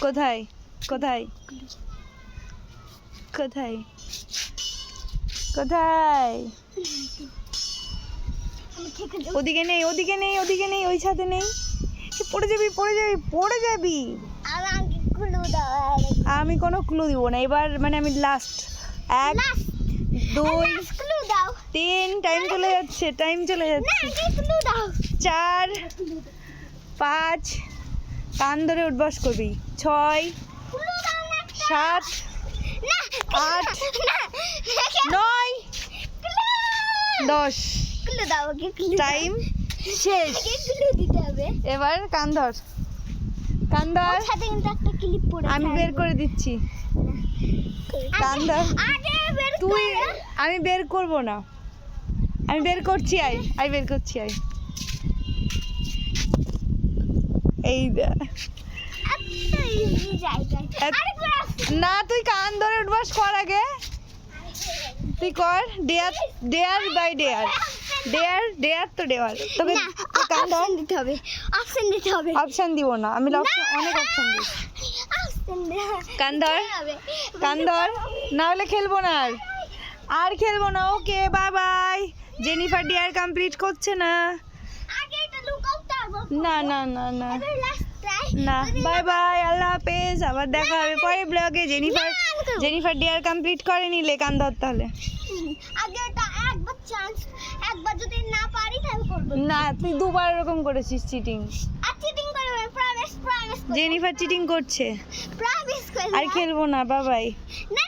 কোথায় কোথায় কোথায় কোথায়? ওদিকে নেই, ওদিকে নেই, ওদিকে নেই, ওই ছাদে নেই। পড়ে যাবি, পড়ে যাবি, পড়ে যাবি। আমি কোনো ক্লু দিব না এবার, মানে আমি লাস্ট 1 2 3 টাইম চলে যাচ্ছে, টাইম চলে যাচ্ছে। 4 5 কান ধরে উঠবাস করবি। 6 7 8 9 10 টাইম শেষ। এবার কান ধর, কান ধর। আমি বের করে দিচ্ছি, কান ধর। তুই, আমি বের করব না, আমি বের করছি। আই বের করছি। এই না, তুই কান ধরে উঠবাস কর আগে, তুই কর। ডেয়ার বাই ডেয়ার, ডেয়ার তো ডেয়ার। তোকে কান ধর দিতে হবে, অপশন দিতে হবে। অপশন দিব না আমি, অনেক অপশন দিই। কান ধর, কান ধর, না হলে খেলবো না, আর খেলবো না। Okay, bye bye. Jennifer dare complete করছে না। না না না না না, বাই বাই, আল্লাহ হাফেজ। আবার দেখা হবে পরের ব্লগে। জেনিফার ডেয়ার কমপ্লিট করে নিলে কান ধর তাহলে। না, তুই 2 বার এরকম করেছিস চিটিং। জেনিফার চিটিং করছে। আর খেলবো না, বাই বাই।